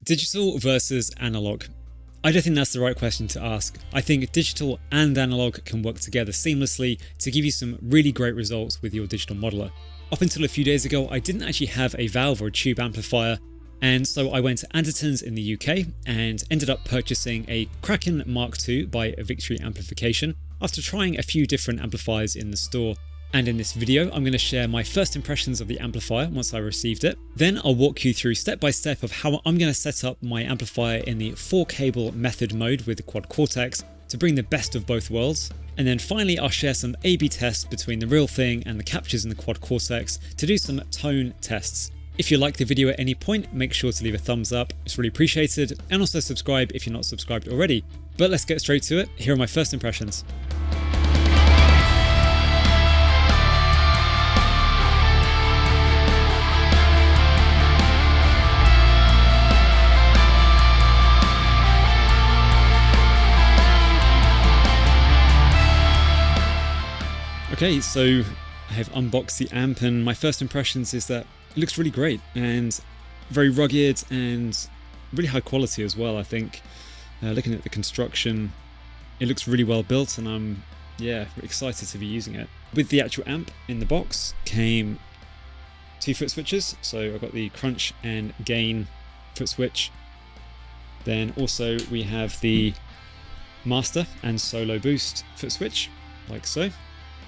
Digital versus analog. I don't think that's the right question to ask. I think digital and analog can work together seamlessly to give you some really great results with your digital modeler. Up until a few days ago, I didn't actually have a valve or a tube amplifier, and so I went to Anderton's in the UK and ended up purchasing a Kraken MkII by Victory Amplification after trying a few different amplifiers in the store. And in this video, I'm going to share my first impressions of the amplifier once I received it. Then I'll walk you through step by step of how I'm going to set up my amplifier in the 4-cable method mode with the Quad Cortex to bring the best of both worlds. And then finally, I'll share some A/B tests between the real thing and the captures in the Quad Cortex to do some tone tests. If you like the video at any point, make sure to leave a thumbs up, it's really appreciated, and also subscribe if you're not subscribed already. But let's get straight to it. Here are my first impressions. Okay, so I have unboxed the amp, and my first impressions is that it looks really great and very rugged and really high quality as well. I think looking at the construction, it looks really well built, and I'm excited to be using it. With the actual amp in the box came 2 foot switches, so I've got the crunch and gain foot switch. Then also we have the master and solo boost foot switch, like so.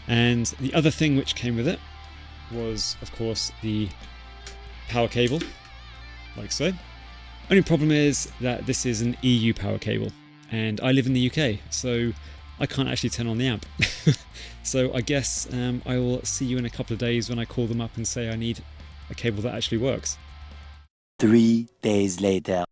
And the other thing which came with it was, of course, the power cable, like so. Only problem is that this is an EU power cable, and I live in the UK, so I can't actually turn on the amp. So I guess I will see you in a couple of days when I call them up and say I need a cable that actually works. 3 days later.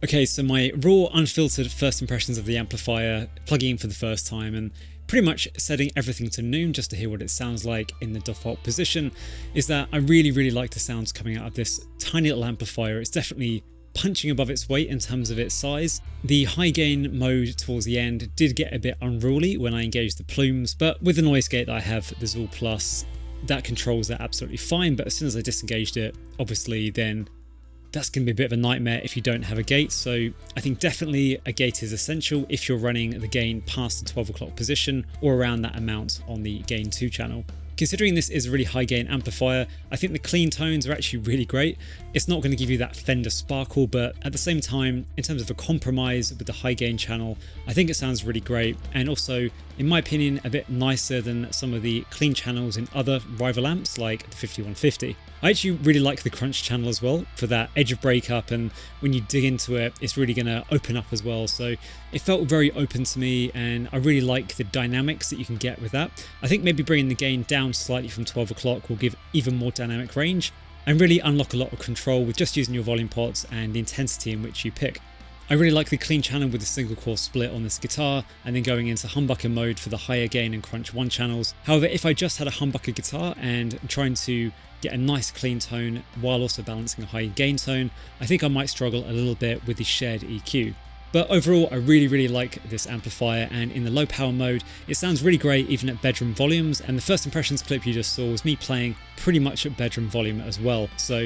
Okay, so my raw, unfiltered first impressions of the amplifier, plugging in for the first time and pretty much setting everything to noon just to hear what it sounds like in the default position, is that I really like the sounds coming out of this tiny little amplifier. It's definitely punching above its weight in terms of its size. The high gain mode towards the end did get a bit unruly when I engaged the plumes, but with the noise gate that I have, the Zool Plus, that controls that absolutely fine. But as soon as I disengaged it, obviously then that's going to be a bit of a nightmare if you don't have a gate. So I think definitely a gate is essential if you're running the gain past the 12 o'clock position or around that amount on the gain 2 channel. Considering this is a really high gain amplifier, I think the clean tones are actually really great. It's not going to give you that Fender sparkle, but at the same time, in terms of a compromise with the high gain channel, I think it sounds really great, and also, in my opinion, a bit nicer than some of the clean channels in other rival amps like the 5150. I actually really like the crunch channel as well for that edge of breakup, and when you dig into it, it's really going to open up as well. So it felt very open to me, and I really like the dynamics that you can get with that. I think maybe bringing the gain down slightly from 12 o'clock will give even more dynamic range and really unlock a lot of control with just using your volume pots and the intensity in which you pick. I really like the clean channel with the single coil split on this guitar, and then going into humbucker mode for the higher gain and crunch 1 channels. However, if I just had a humbucker guitar and trying to get a nice clean tone while also balancing a high gain tone, I think I might struggle a little bit with the shared EQ. But overall, I really like this amplifier, and in the low power mode, it sounds really great even at bedroom volumes, and the first impressions clip you just saw was me playing pretty much at bedroom volume as well. So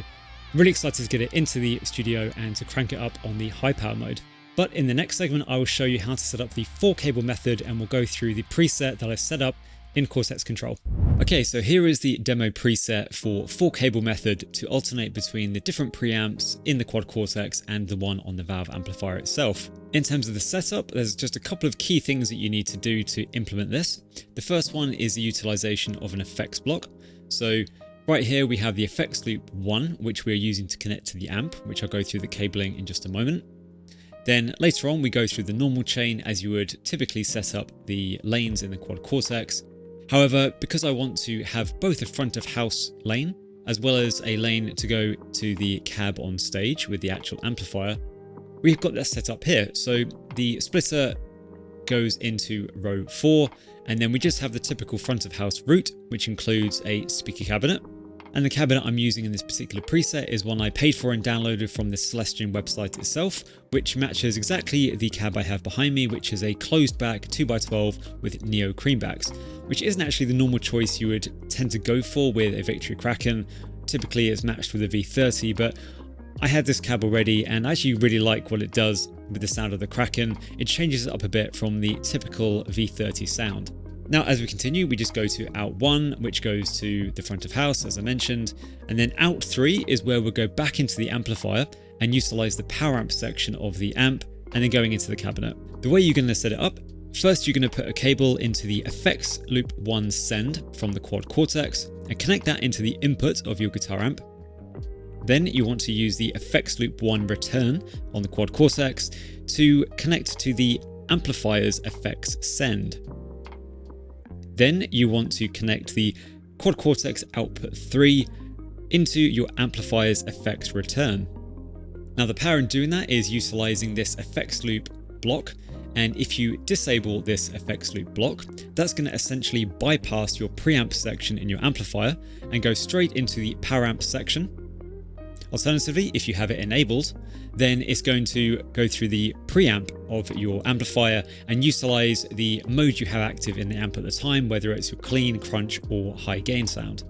really excited to get it into the studio and to crank it up on the high power mode. But in the next segment, I will show you how to set up the 4-cable method, and we'll go through the preset that I've set up in Cortex Control. Okay, so here is the demo preset for 4-cable method to alternate between the different preamps in the Quad Cortex and the one on the valve amplifier itself. In terms of the setup, there's just a couple of key things that you need to do to implement this. The first one is the utilization of an effects block. So right here we have the effects loop 1, which we're using to connect to the amp, which I'll go through the cabling in just a moment. Then later on we go through the normal chain as you would typically set up the lanes in the Quad Cortex. However, because I want to have both a front of house lane as well as a lane to go to the cab on stage with the actual amplifier, we've got that set up here. So the splitter goes into row 4, and then we just have the typical front of house route, which includes a speaker cabinet. And the cabinet I'm using in this particular preset is one I paid for and downloaded from the Celestion website itself, which matches exactly the cab I have behind me, which is a closed back 2x12 with neo creambacks, which isn't actually the normal choice you would tend to go for with a Victory Kraken. Typically it's matched with a V30, but I had this cab already and I actually really like what it does with the sound of the Kraken. It changes it up a bit from the typical V30 sound. Now, as we continue, we just go to out 1, which goes to the front of house, as I mentioned, and then out 3 is where we'll go back into the amplifier and utilize the power amp section of the amp, and then going into the cabinet. The way you're going to set it up, first you're going to put a cable into the effects loop 1 send from the Quad Cortex and connect that into the input of your guitar amp. Then you want to use the effects loop 1 return on the Quad Cortex to connect to the amplifier's effects send. Then you want to connect the Quad Cortex output 3 into your amplifier's effects return. Now the power in doing that is utilizing this effects loop block, and if you disable this effects loop block, that's going to essentially bypass your preamp section in your amplifier and go straight into the power amp section. Alternatively, if you have it enabled, then it's going to go through the preamp of your amplifier and utilize the mode you have active in the amp at the time, whether it's your clean, crunch, or high gain sound.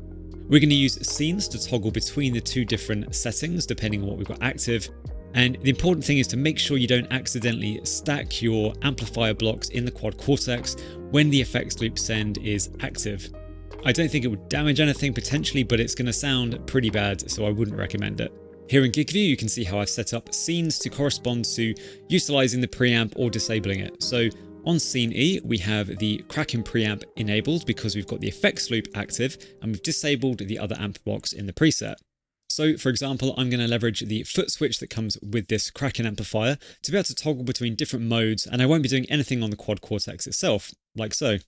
We're going to use scenes to toggle between the 2 different settings depending on what we've got active. And the important thing is to make sure you don't accidentally stack your amplifier blocks in the Quad Cortex when the effects loop send is active. I don't think it would damage anything potentially, but it's going to sound pretty bad, so I wouldn't recommend it. Here in GigView, you can see how I've set up scenes to correspond to utilizing the preamp or disabling it. So on scene E, we have the Kraken preamp enabled because we've got the effects loop active and we've disabled the other amp blocks in the preset. So for example, I'm going to leverage the foot switch that comes with this Kraken amplifier to be able to toggle between different modes, and I won't be doing anything on the Quad Cortex itself, like so.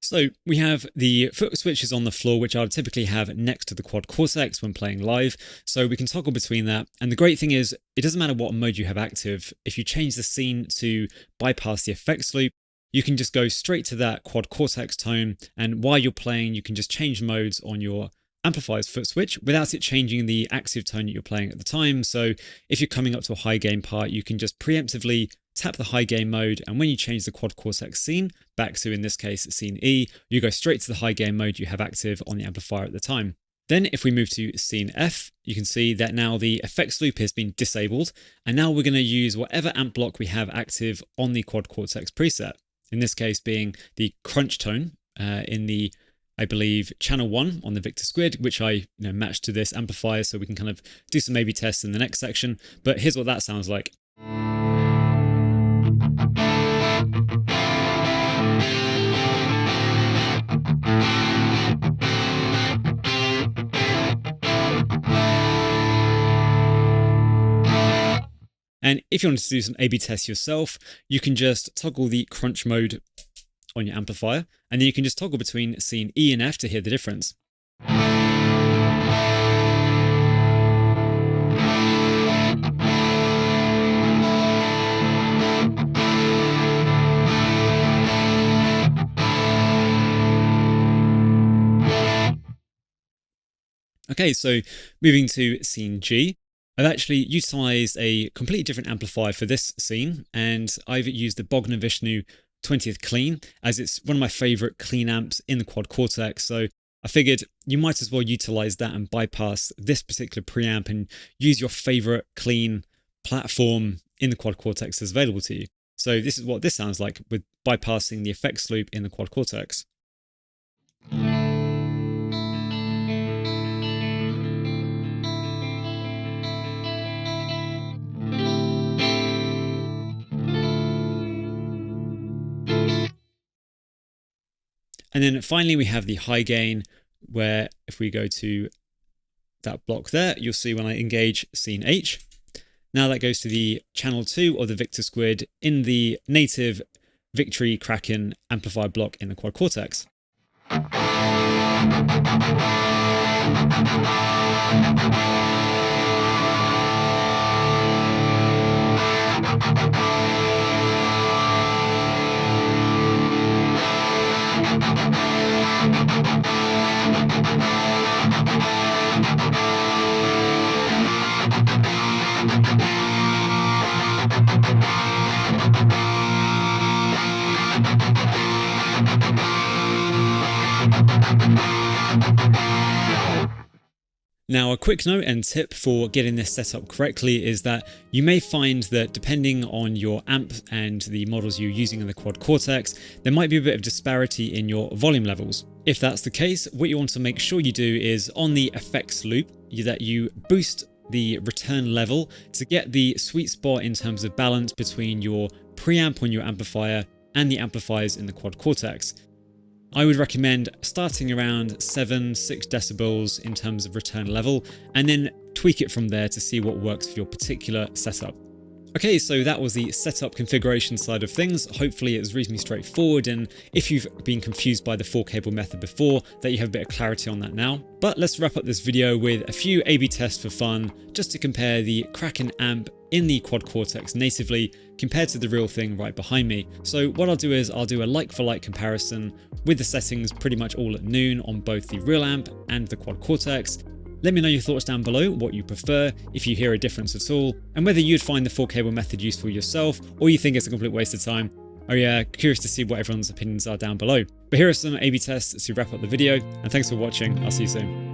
So we have the foot switches on the floor, which I would typically have next to the Quad Cortex when playing live. So we can toggle between that. And the great thing is, it doesn't matter what mode you have active. If you change the scene to bypass the effects loop, you can just go straight to that Quad Cortex tone, and while you're playing, you can just change modes on your amplifier's foot switch without it changing the active tone that you're playing at the time. So if you're coming up to a high gain part, you can just preemptively tap the high gain mode, and when you change the Quad Cortex scene back to, in this case, scene E, you go straight to the high gain mode you have active on the amplifier at the time. Then if we move to scene F, you can see that now the effects loop has been disabled, and now we're going to use whatever amp block we have active on the Quad Cortex preset. In this case being the crunch tone in the, I believe, channel 1 on the Victor Squid, which I matched to this amplifier, so we can kind of do some A/B tests in the next section. But here's what that sounds like. And if you want to do some A/B tests yourself, you can just toggle the crunch mode on your amplifier, and then you can just toggle between scene E and F to hear the difference. Okay, so moving to scene G, I've actually utilized a completely different amplifier for this scene, and I've used the Bogner Vishnu 20th Clean, as it's one of my favorite clean amps in the Quad Cortex. So I figured you might as well utilize that and bypass this particular preamp and use your favorite clean platform in the Quad Cortex that's available to you. So this is what this sounds like with bypassing the effects loop in the Quad Cortex. And then finally, we have the high gain, where if we go to that block there, you'll see when I engage scene H, now that goes to the channel 2 of the Victor Squid in the native Victory Kraken amplifier block in the Quad Cortex. Now, a quick note and tip for getting this set up correctly is that you may find that depending on your amp and the models you're using in the Quad Cortex, there might be a bit of disparity in your volume levels. If that's the case, what you want to make sure you do is on the effects loop, that you boost the return level to get the sweet spot in terms of balance between your preamp on your amplifier and the amplifiers in the Quad Cortex. I would recommend starting around 6 decibels in terms of return level, and then tweak it from there to see what works for your particular setup. Okay, so that was the setup configuration side of things. Hopefully it was reasonably straightforward, and if you've been confused by the 4-cable method before, that you have a bit of clarity on that now. But let's wrap up this video with a few A/B tests for fun, just to compare the Kraken amp in the Quad Cortex natively compared to the real thing right behind me. So what I'll do is I'll do a like-for-like comparison with the settings pretty much all at noon on both the real amp and the Quad Cortex. Let me know your thoughts down below, what you prefer, if you hear a difference at all, and whether you'd find the 4-cable method useful yourself, or you think it's a complete waste of time. I'm curious to see what everyone's opinions are down below. But here are some A/B tests to wrap up the video, and thanks for watching. I'll see you soon.